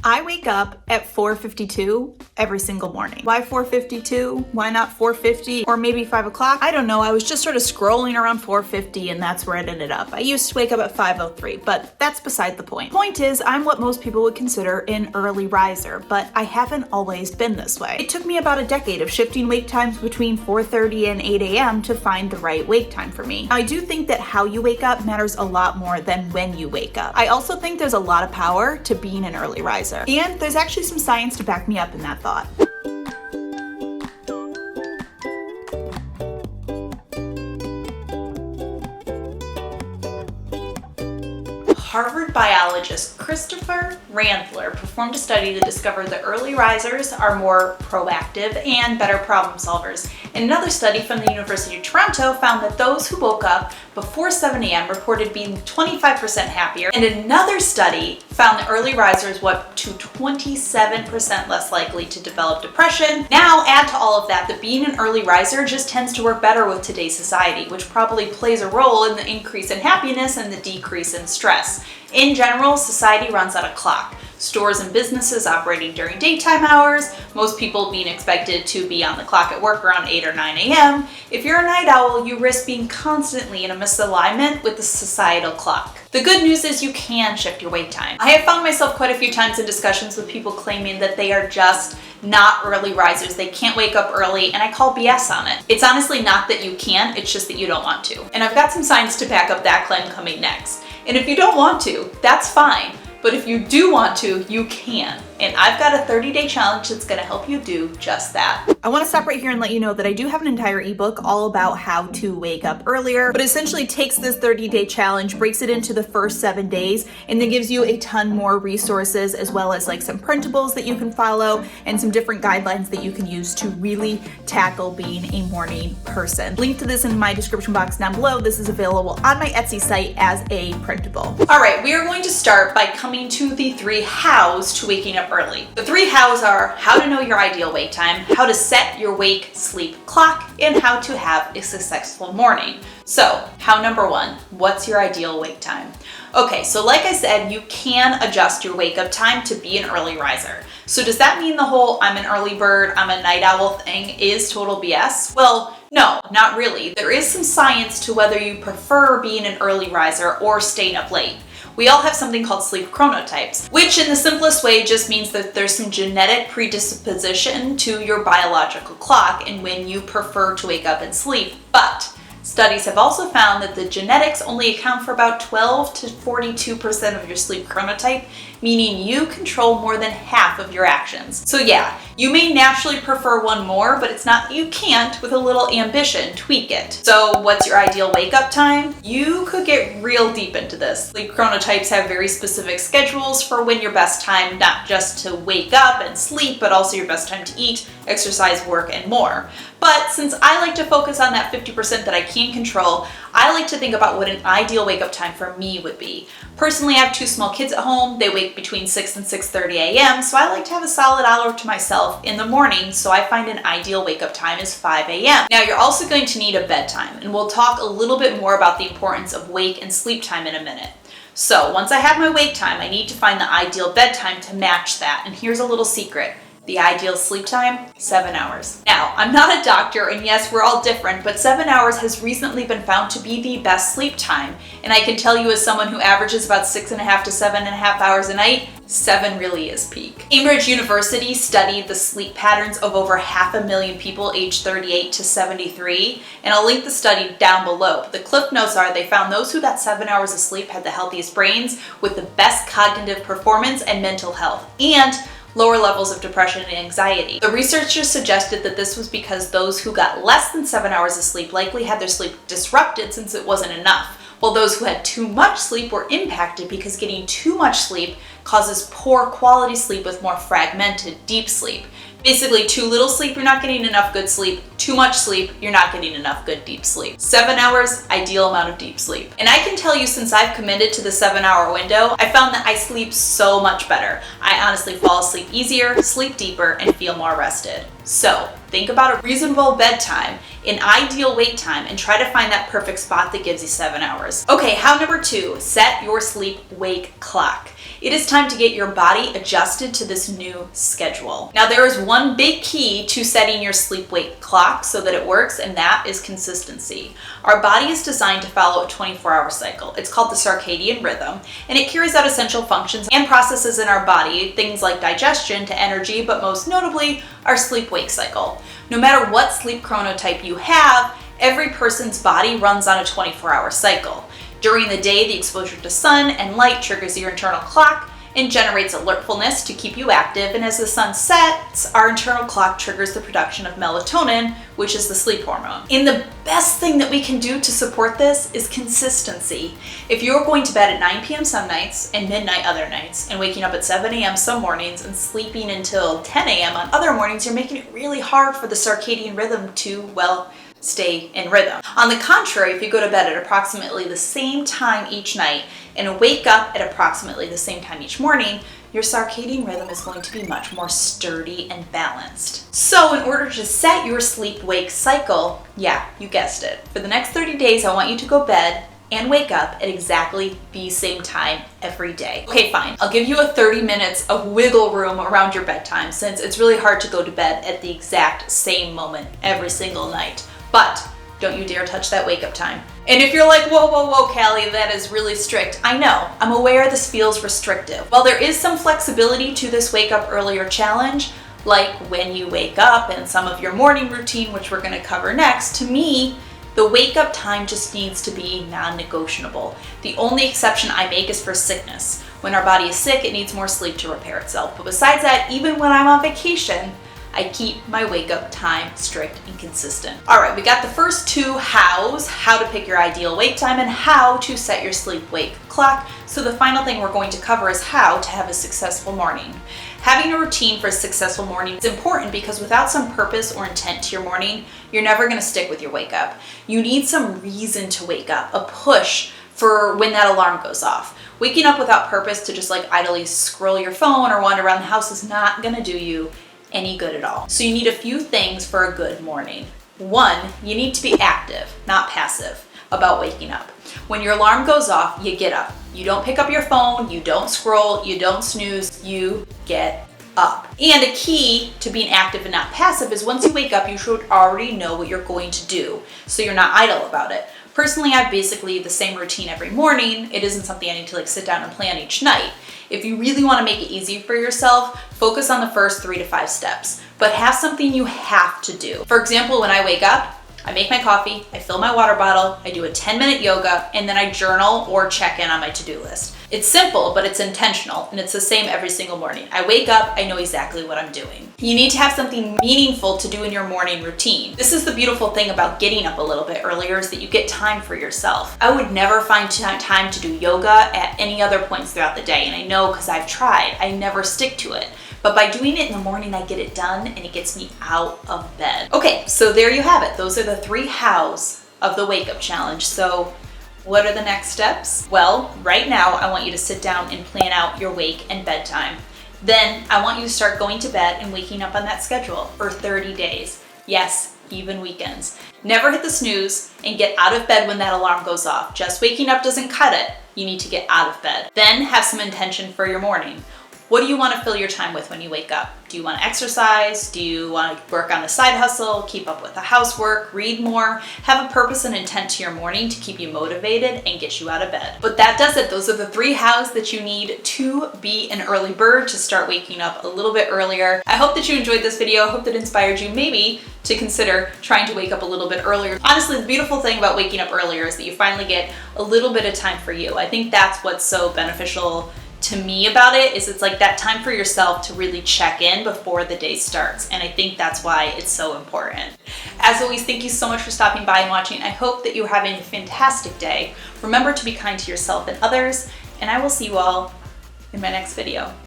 I wake up at 4:52 every single morning. Why 4:52? Why not 4:50 or maybe 5 o'clock? I don't know. I was just sort of scrolling around 4:50 and that's where it ended up. I used to wake up at 5:03, but that's beside the point. Point is, I'm what most people would consider an early riser, but I haven't always been this way. It took me about a decade of shifting wake times between 4:30 and 8 a.m. to find the right wake time for me. Now, I do think that how you wake up matters a lot more than when you wake up. I also think there's a lot of power to being an early riser. And there's actually some science to back me up in that thought. Harvard biologist Christopher Randler performed a study to discover that early risers are more proactive and better problem solvers. And another study from the University of Toronto found that those who woke up before 7 a.m. reported being 25% happier. And another study found that early risers were up to 27% less likely to develop depression. Now add to all of that being an early riser just tends to work better with today's society, which probably plays a role in the increase in happiness and the decrease in stress. In general, society runs on a clock. Stores and businesses operating during daytime hours, most people being expected to be on the clock at work around 8 or 9 a.m. If you're a night owl, you risk being constantly in a misalignment with the societal clock. The good news is you can shift your wake time. I have found myself quite a few times in discussions with people claiming that they are just not early risers, they can't wake up early, and I call BS on it. It's honestly not that you can't, it's just that you don't want to. And I've got some science to back up that claim coming next. And if you don't want to, that's fine. But if you do want to, you can. And I've got a 30-day challenge that's gonna help you do just that. I wanna stop right here and let you know that I do have an entire ebook all about how to wake up earlier, but essentially takes this 30-day challenge, breaks it into the first 7 days, and then gives you a ton more resources as well as like some printables that you can follow and some different guidelines that you can use to really tackle being a morning person. Link to this in my description box down below. This is available on my Etsy site as a printable. All right, we are going to start by coming to the 3 hows to waking up early. The 3 hows are how to know your ideal wake time, how to set your wake sleep clock, and how to have a successful morning. So, how number 1, what's your ideal wake time? Okay, so like I said, you can adjust your wake up time to be an early riser. So does that mean the whole I'm an early bird, I'm a night owl thing is total BS? Well, no, not really. There is some science to whether you prefer being an early riser or staying up late. We all have something called sleep chronotypes, which in the simplest way just means that there's some genetic predisposition to your biological clock and when you prefer to wake up and sleep. But studies have also found that the genetics only account for about 12 to 42% of your sleep chronotype, meaning you control more than half of your actions. So yeah, you may naturally prefer one more, but it's not that you can't. With a little ambition, tweak it. So what's your ideal wake up time? You could get real deep into this. Sleep chronotypes have very specific schedules for when your best time, not just to wake up and sleep, but also your best time to eat, exercise, work, and more. But since I like to focus on that 50% that I can control, I like to think about what an ideal wake up time for me would be. Personally, I have 2 small kids at home. They wake between 6 and 6:30 a.m., so I like to have a solid hour to myself in the morning, so I find an ideal wake up time is 5 a.m. Now, you're also going to need a bedtime, and we'll talk a little bit more about the importance of wake and sleep time in a minute. So once I have my wake time, I need to find the ideal bedtime to match that, and here's a little secret. The ideal sleep time, 7 hours. Now, I'm not a doctor, and yes, we're all different, but 7 hours has recently been found to be the best sleep time. And I can tell you as someone who averages about 6.5 to 7.5 hours a night, 7 really is peak. Cambridge University studied the sleep patterns of over 500,000 people aged 38 to 73, and I'll link the study down below. But the cliff notes are they found those who got 7 hours of sleep had the healthiest brains with the best cognitive performance and mental health, and lower levels of depression and anxiety. The researchers suggested that this was because those who got less than 7 hours of sleep likely had their sleep disrupted since it wasn't enough, while those who had too much sleep were impacted because getting too much sleep causes poor quality sleep with more fragmented deep sleep. Basically, too little sleep, you're not getting enough good sleep. Too much sleep, you're not getting enough good deep sleep. 7 hours, ideal amount of deep sleep. And I can tell you, since I've committed to the 7-hour window, I found that I sleep so much better. I honestly fall asleep easier, sleep deeper, and feel more rested. So think about a reasonable bedtime, an ideal wake time, and try to find that perfect spot that gives you 7 hours. Okay, how number 2, set your sleep wake clock. It is time to get your body adjusted to this new schedule. Now, there is one big key to setting your sleep-wake clock so that it works, and that is consistency. Our body is designed to follow a 24-hour cycle. It's called the circadian rhythm, and it carries out essential functions and processes in our body, things like digestion to energy, but most notably, our sleep-wake cycle. No matter what sleep chronotype you have, every person's body runs on a 24-hour cycle. During the day, the exposure to sun and light triggers your internal clock and generates alertfulness to keep you active, and as the sun sets, our internal clock triggers the production of melatonin, which is the sleep hormone. And the best thing that we can do to support this is consistency. If you're going to bed at 9 p.m. some nights and midnight other nights, and waking up at 7 a.m. some mornings and sleeping until 10 a.m. on other mornings, you're making it really hard for the circadian rhythm to, well, stay in rhythm. On the contrary, if you go to bed at approximately the same time each night and wake up at approximately the same time each morning, your circadian rhythm is going to be much more sturdy and balanced. So in order to set your sleep-wake cycle, yeah, you guessed it, for the next 30 days, I want you to go to bed and wake up at exactly the same time every day. Okay, fine. I'll give you a 30 minutes of wiggle room around your bedtime, since it's really hard to go to bed at the exact same moment every single night. But don't you dare touch that wake up time. And if you're like, whoa, Callie, that is really strict. I know, I'm aware this feels restrictive. While there is some flexibility to this wake up earlier challenge, like when you wake up and some of your morning routine, which we're gonna cover next, to me, the wake up time just needs to be non-negotiable. The only exception I make is for sickness. When our body is sick, it needs more sleep to repair itself. But besides that, even when I'm on vacation, I keep my wake up time strict and consistent. All right, we got the first two hows, how to pick your ideal wake time and how to set your sleep-wake clock. So the final thing we're going to cover is how to have a successful morning. Having a routine for a successful morning is important because without some purpose or intent to your morning, you're never gonna stick with your wake up. You need some reason to wake up, a push for when that alarm goes off. Waking up without purpose to just like idly scroll your phone or wander around the house is not gonna do you any good at all. So you need a few things for a good morning. One, you need to be active, not passive, about waking up. When your alarm goes off, you get up. You don't pick up your phone, you don't scroll, you don't snooze, you get up. And a key to being active and not passive is once you wake up, you should already know what you're going to do, so you're not idle about it. Personally, I have basically the same routine every morning. It isn't something I need to like sit down and plan each night. If you really want to make it easy for yourself, focus on the first 3 to 5 steps, but have something you have to do. For example, when I wake up, I make my coffee, I fill my water bottle, I do a 10-minute yoga, and then I journal or check in on my to-do list. It's simple, but it's intentional, and it's the same every single morning. I wake up, I know exactly what I'm doing. You need to have something meaningful to do in your morning routine. This is the beautiful thing about getting up a little bit earlier is that you get time for yourself. I would never find time to do yoga at any other points throughout the day, and I know because I've tried. I never stick to it. But by doing it in the morning, I get it done and it gets me out of bed. Okay, so there you have it. Those are the 3 hows of the Wake Up Challenge. So what are the next steps? Well, right now, I want you to sit down and plan out your wake and bedtime. Then I want you to start going to bed and waking up on that schedule for 30 days. Yes, even weekends. Never hit the snooze and get out of bed when that alarm goes off. Just waking up doesn't cut it. You need to get out of bed. Then have some intention for your morning. What do you want to fill your time with when you wake up? Do you want to exercise? Do you want to work on the side hustle, keep up with the housework, read more? Have a purpose and intent to your morning to keep you motivated and get you out of bed. But that does it. Those are the 3 hows that you need to be an early bird, to start waking up a little bit earlier. I hope that you enjoyed this video. I hope that inspired you maybe to consider trying to wake up a little bit earlier. Honestly, the beautiful thing about waking up earlier is that you finally get a little bit of time for you. I think that's what's so beneficial to me about it, is it's like that time for yourself to really check in before the day starts. And I think that's why it's so important. As always, thank you so much for stopping by and watching. I hope that you're having a fantastic day. Remember to be kind to yourself and others, and I will see you all in my next video.